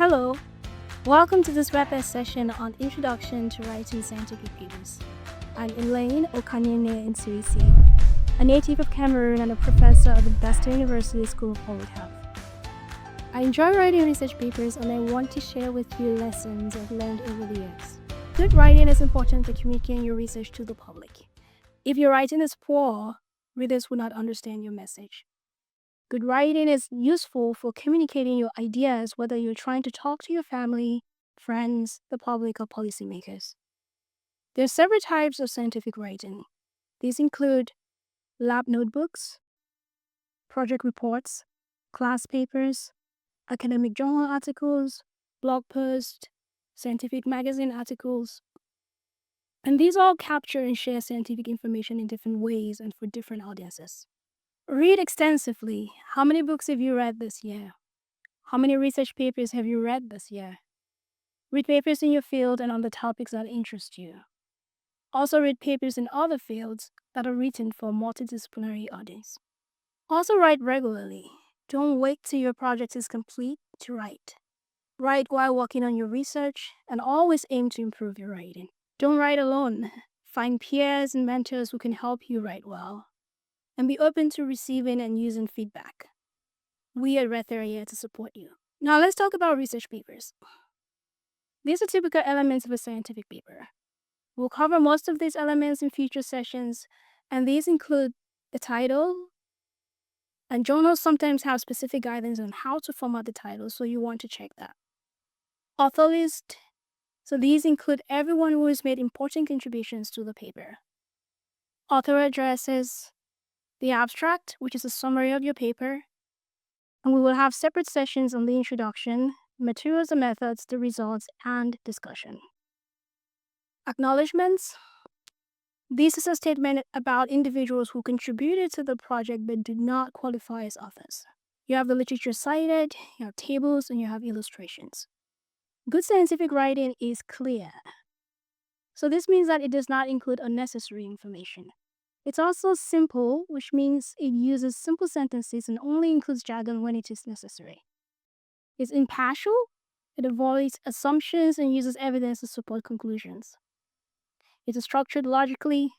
Hello, welcome to this Rethé session on Introduction to Writing Scientific Papers. I'm Elaine Nsoesie, a native of Cameroon and a professor at the Basta University School of Public Health. I enjoy writing research papers and I want to share with you lessons I've learned over the years. Good writing is important for communicating your research to the public. If your writing is poor, readers will not understand your message. Good writing is useful for communicating your ideas, whether you're trying to talk to your family, friends, the public, or policymakers. There are several types of scientific writing. These include lab notebooks, project reports, class papers, academic journal articles, blog posts, scientific magazine articles. And these all capture and share scientific information in different ways and for different audiences. Read extensively. How many books have you read this year? How many research papers have you read this year? Read papers in your field and on the topics that interest you. Also read papers in other fields that are written for a multidisciplinary audience. Also write regularly. Don't wait till your project is complete to write. Write while working on your research and always aim to improve your writing. Don't write alone. Find peers and mentors who can help you write well. And be open to receiving and using feedback. We at Rethé are here to support you. Now let's talk about research papers. These are typical elements of a scientific paper. We'll cover most of these elements in future sessions, and these include the title, and journals sometimes have specific guidance on how to format the title, so you want to check that. Author list, so these include everyone who has made important contributions to the paper. Author addresses, the abstract, which is a summary of your paper, and we will have separate sessions on the introduction, materials and methods, the results, and discussion. Acknowledgements. This is a statement about individuals who contributed to the project but did not qualify as authors. You have the literature cited, you have tables, and you have illustrations. Good scientific writing is clear. So this means that it does not include unnecessary information. It's also simple, which means it uses simple sentences and only includes jargon when it is necessary. It's impartial, it avoids assumptions and uses evidence to support conclusions. It is structured logically,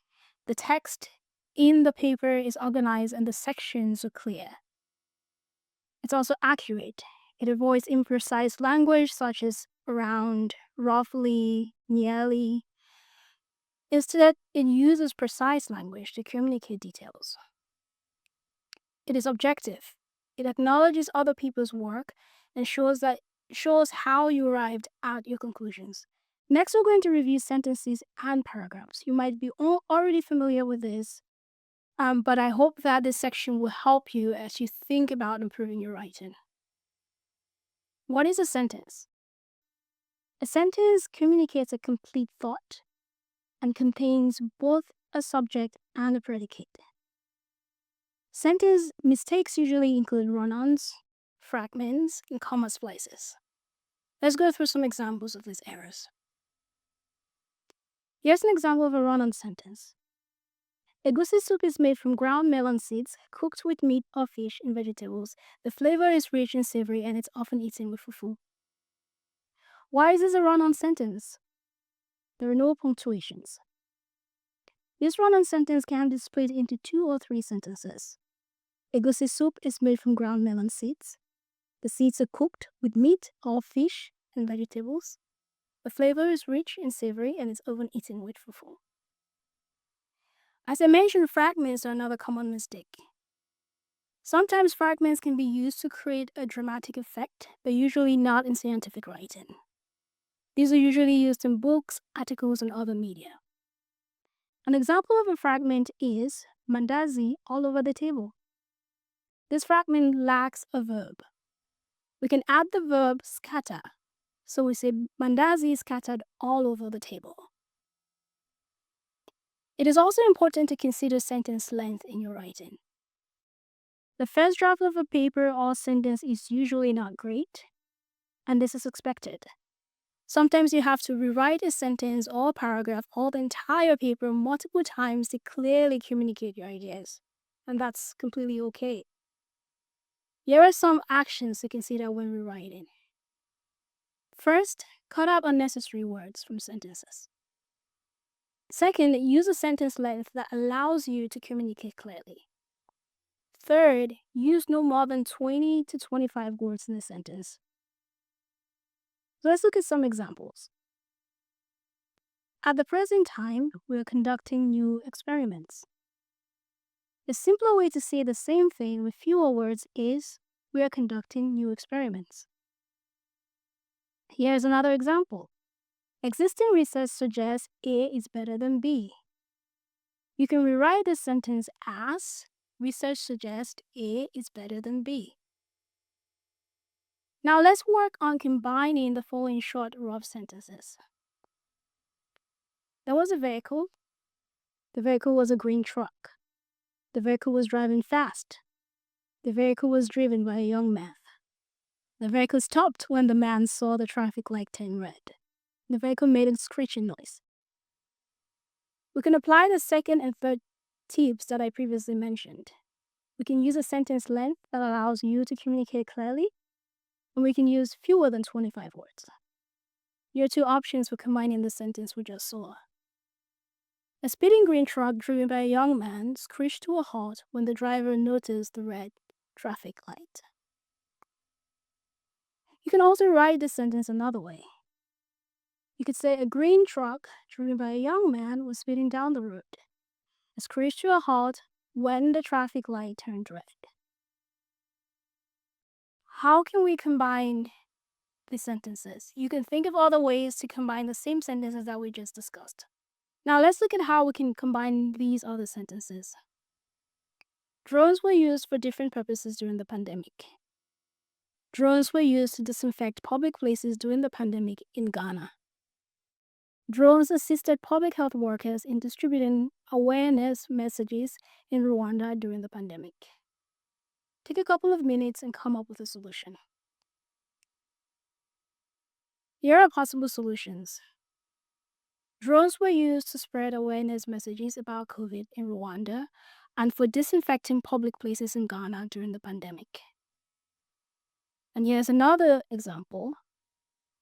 the text in the paper is organized and the sections are clear. It's also accurate. It avoids imprecise language such as around, roughly, nearly. Instead, it uses precise language to communicate details. It is objective. It acknowledges other people's work and shows how you arrived at your conclusions. Next, we're going to review sentences and paragraphs. You might be already familiar with this, but I hope that this section will help you as you think about improving your writing. What is a sentence? A sentence communicates a complete thought and contains both a subject and a predicate. Sentence mistakes usually include run-ons, fragments, and comma splices. Let's go through some examples of these errors. Here's an example of a run-on sentence. Egusi soup is made from ground melon seeds, cooked with meat or fish and vegetables. The flavor is rich and savory, and it's often eaten with fufu. Why is this a run-on sentence? There are no punctuations. This run-on sentence can be split into 2 or 3 sentences. Egusi soup is made from ground melon seeds. The seeds are cooked with meat or fish and vegetables. The flavor is rich and savory, and it's often eaten with fufu. As I mentioned, fragments are another common mistake. Sometimes fragments can be used to create a dramatic effect, but usually not in scientific writing. These are usually used in books, articles, and other media. An example of a fragment is mandazi all over the table. This fragment lacks a verb. We can add the verb scatter. So we say mandazi is scattered all over the table. It is also important to consider sentence length in your writing. The first draft of a paper or sentence is usually not great, and this is expected. Sometimes you have to rewrite a sentence or paragraph or the entire paper multiple times to clearly communicate your ideas, and that's completely okay. Here are some actions to consider when rewriting. First, cut out unnecessary words from sentences. Second, use a sentence length that allows you to communicate clearly. Third, use no more than 20 to 25 words in a sentence. So let's look at some examples. At the present time, we are conducting new experiments. A simpler way to say the same thing with fewer words is, we are conducting new experiments. Here's another example. Existing research suggests A is better than B. You can rewrite this sentence as, research suggests A is better than B. Now let's work on combining the following short, rough sentences. There was a vehicle. The vehicle was a green truck. The vehicle was driving fast. The vehicle was driven by a young man. The vehicle stopped when the man saw the traffic light turn red. The vehicle made a screeching noise. We can apply the second and third tips that I previously mentioned. We can use a sentence length that allows you to communicate clearly, and we can use fewer than 25 words. Here are two options for combining the sentence we just saw. A speeding green truck driven by a young man screeched to a halt when the driver noticed the red traffic light. You can also write this sentence another way. You could say a green truck driven by a young man was speeding down the road. It screeched to a halt when the traffic light turned red. How can we combine these sentences? You can think of other ways to combine the same sentences that we just discussed. Now let's look at how we can combine these other sentences. Drones were used for different purposes during the pandemic. Drones were used to disinfect public places during the pandemic in Ghana. Drones assisted public health workers in distributing awareness messages in Rwanda during the pandemic. Take a couple of minutes and come up with a solution. Here are possible solutions. Drones were used to spread awareness messages about COVID in Rwanda and for disinfecting public places in Ghana during the pandemic. And here's another example.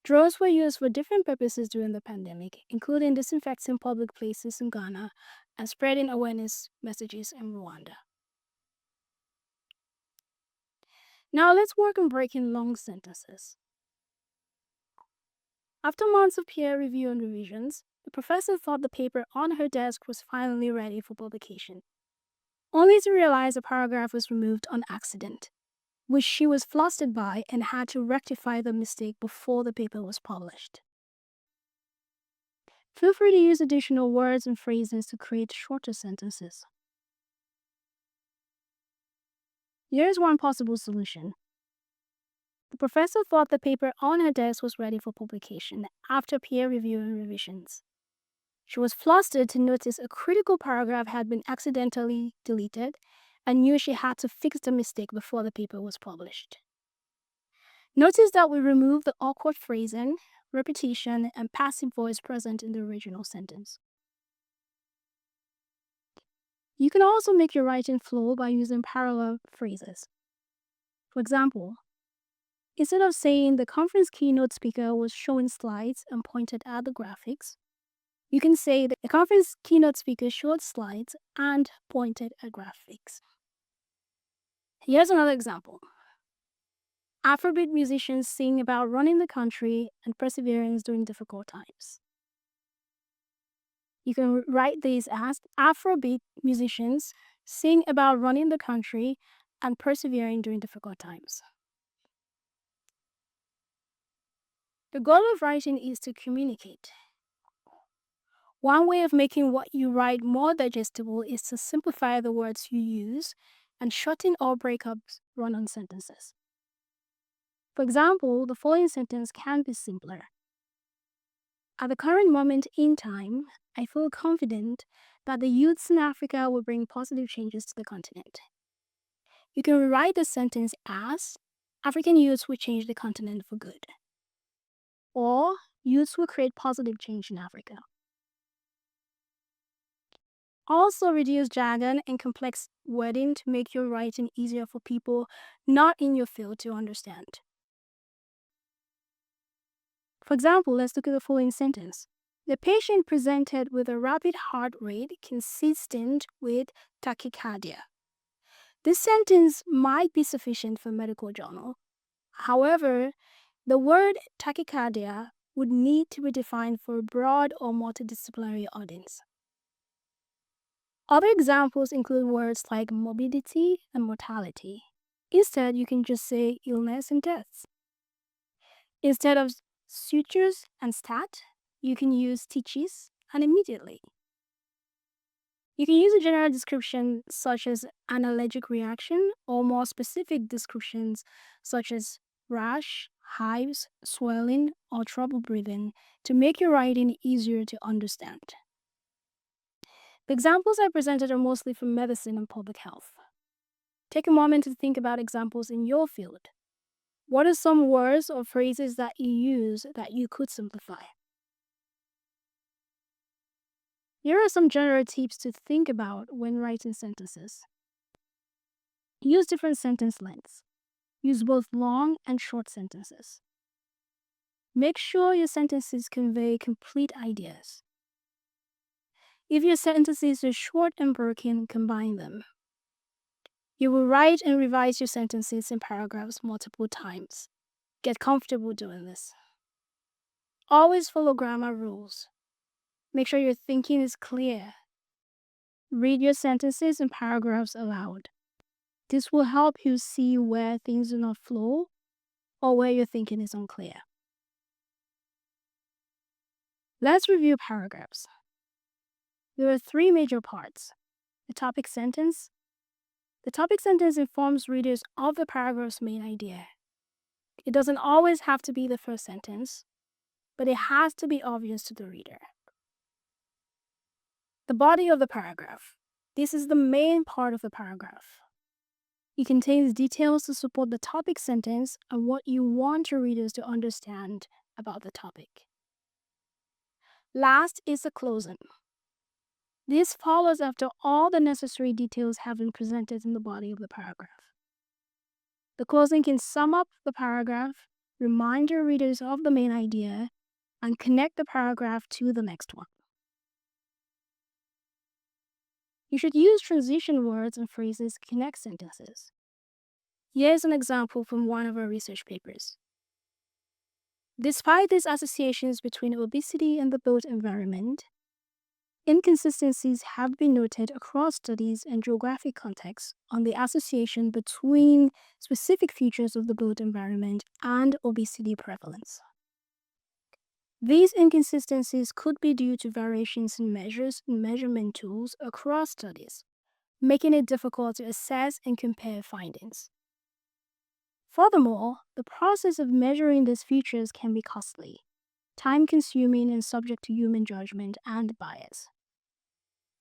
Drones were used for different purposes during the pandemic, including disinfecting public places in Ghana and spreading awareness messages in Rwanda. Now let's work on breaking long sentences. After months of peer review and revisions, the professor thought the paper on her desk was finally ready for publication, only to realize a paragraph was removed on accident, which she was flustered by and had to rectify the mistake before the paper was published. Feel free to use additional words and phrases to create shorter sentences. Here's one possible solution. The professor thought the paper on her desk was ready for publication after peer review and revisions. She was flustered to notice a critical paragraph had been accidentally deleted and knew she had to fix the mistake before the paper was published. Notice that we removed the awkward phrasing, repetition, and passive voice present in the original sentence. You can also make your writing flow by using parallel phrases. For example, instead of saying the conference keynote speaker was showing slides and pointed at the graphics, you can say that the conference keynote speaker showed slides and pointed at graphics. Here's another example. Afrobeat musicians sing about running the country and perseverance during difficult times. You can write these as Afrobeat musicians sing about running the country and persevering during difficult times. The goal of writing is to communicate. One way of making what you write more digestible is to simplify the words you use and shorten or break up run-on sentences. For example, the following sentence can be simpler. At the current moment in time, I feel confident that the youths in Africa will bring positive changes to the continent. You can rewrite the sentence as, African youths will change the continent for good. Or, youths will create positive change in Africa. Also reduce jargon and complex wording to make your writing easier for people not in your field to understand. For example, let's look at the following sentence. The patient presented with a rapid heart rate consistent with tachycardia. This sentence might be sufficient for a medical journal. However, the word tachycardia would need to be defined for a broad or multidisciplinary audience. Other examples include words like morbidity and mortality. Instead, you can just say illness and deaths. Instead of sutures and stat, you can use stitches and immediately. You can use a general description such as an allergic reaction or more specific descriptions such as rash, hives, swelling, or trouble breathing to make your writing easier to understand. The examples I presented are mostly from medicine and public health. Take a moment to think about examples in your field. What are some words or phrases that you use that you could simplify? Here are some general tips to think about when writing sentences. Use different sentence lengths. Use both long and short sentences. Make sure your sentences convey complete ideas. If your sentences are short and broken, combine them. You will write and revise your sentences in paragraphs multiple times. Get comfortable doing this. Always follow grammar rules. Make sure your thinking is clear. Read your sentences and paragraphs aloud. This will help you see where things do not flow or where your thinking is unclear. Let's review paragraphs. There are three major parts. The topic sentence. The topic sentence informs readers of the paragraph's main idea. It doesn't always have to be the first sentence, but it has to be obvious to the reader. The body of the paragraph. This is the main part of the paragraph. It contains details to support the topic sentence and what you want your readers to understand about the topic. Last is the closing. This follows after all the necessary details have been presented in the body of the paragraph. The closing can sum up the paragraph, remind your readers of the main idea, and connect the paragraph to the next one. You should use transition words and phrases to connect sentences. Here's an example from one of our research papers. Despite these associations between obesity and the built environment, inconsistencies have been noted across studies and geographic contexts on the association between specific features of the built environment and obesity prevalence. These inconsistencies could be due to variations in measures and measurement tools across studies, making it difficult to assess and compare findings. Furthermore, the process of measuring these features can be costly, time-consuming, and subject to human judgment and bias.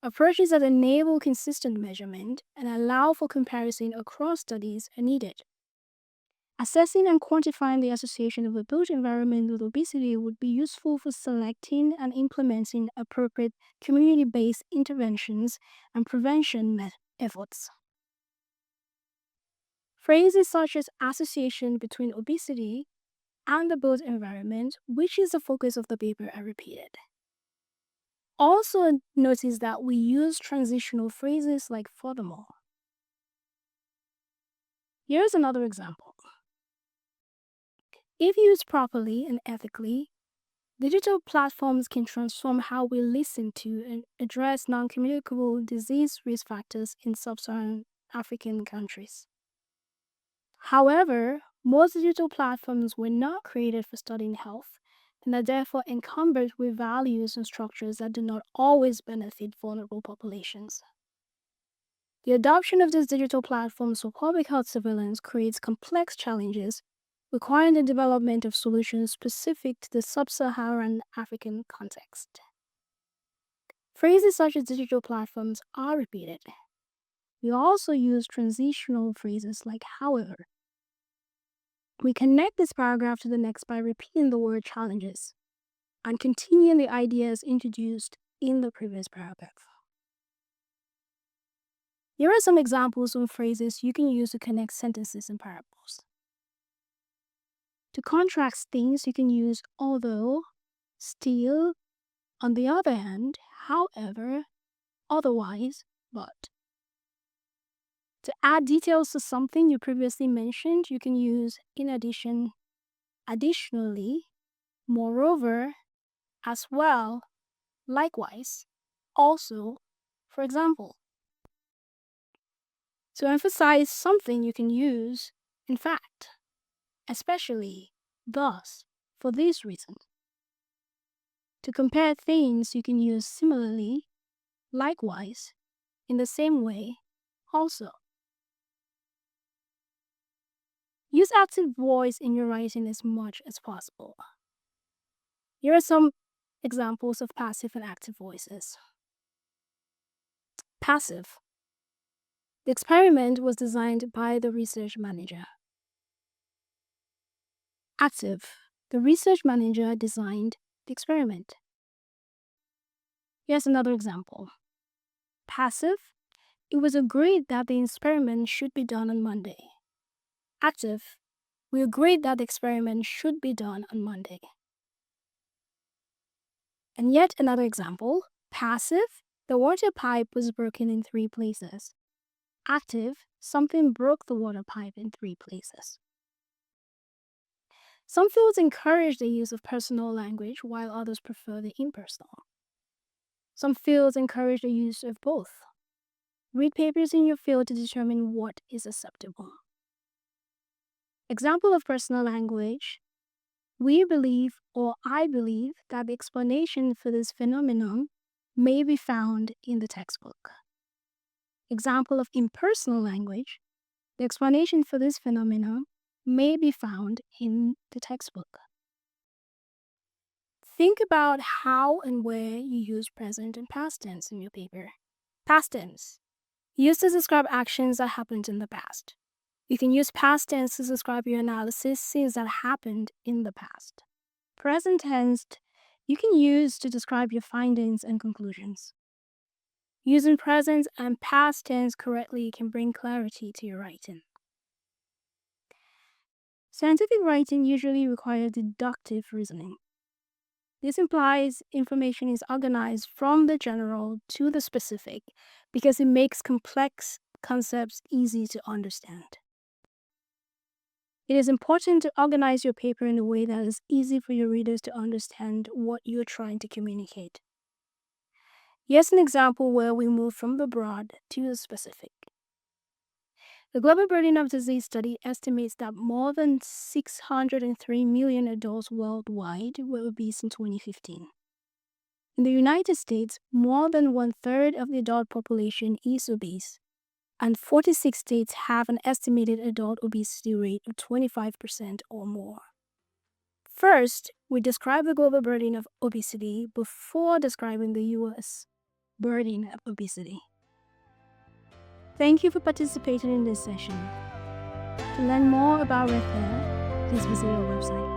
Approaches that enable consistent measurement and allow for comparison across studies are needed. Assessing and quantifying the association of the built environment with obesity would be useful for selecting and implementing appropriate community-based interventions and prevention efforts. Phrases such as association between obesity and the built environment, which is the focus of the paper, are repeated. Also notice that we use transitional phrases like furthermore. Here's another example. If used properly and ethically, digital platforms can transform how we listen to and address non-communicable disease risk factors in sub-Saharan African countries. However, most digital platforms were not created for studying health and are therefore encumbered with values and structures that do not always benefit vulnerable populations. The adoption of these digital platforms for public health surveillance creates complex challenges, requiring the development of solutions specific to the sub-Saharan African context. Phrases such as digital platforms are repeated. We also use transitional phrases like however. We connect this paragraph to the next by repeating the word challenges and continuing the ideas introduced in the previous paragraph. Here are some examples of phrases you can use to connect sentences and parables. To contrast things, you can use although, still, on the other hand, however, otherwise, but. To add details to something you previously mentioned, you can use in addition, additionally, moreover, as well, likewise, also, for example. To emphasize something, you can use in fact, especially, thus, for this reason. To compare things, you can use similarly, likewise, in the same way, also. Use active voice in your writing as much as possible. Here are some examples of passive and active voices. Passive. The experiment was designed by the research manager. Active. The research manager designed the experiment. Here's another example. Passive. It was agreed that the experiment should be done on Monday. Active. We agreed that the experiment should be done on Monday. And yet another example. Passive. The water pipe was broken in 3 places. Active. Something broke the water pipe in 3 places. Some fields encourage the use of personal language while others prefer the impersonal. Some fields encourage the use of both. Read papers in your field to determine what is acceptable. Example of personal language. We believe, or I believe, that the explanation for this phenomenon may be found in the textbook. Example of impersonal language. The explanation for this phenomenon may be found in the textbook. Think about how and where you use present and past tense in your paper. Past tense. Used to describe actions that happened in the past. You can use past tense to describe your analysis that happened in the past. Present tense you can use to describe your findings and conclusions. Using present and past tense correctly can bring clarity to your writing. Scientific writing usually requires deductive reasoning. This implies information is organized from the general to the specific because it makes complex concepts easy to understand. It is important to organize your paper in a way that is easy for your readers to understand what you're trying to communicate. Here's an example where we move from the broad to the specific. The Global Burden of Disease study estimates that more than 603 million adults worldwide were obese in 2015. In the United States, more than 1/3 of the adult population is obese, and 46 states have an estimated adult obesity rate of 25% or more. First, we describe the global burden of obesity before describing the U.S. burden of obesity. Thank you for participating in this session. To learn more about Rethé, please visit our website.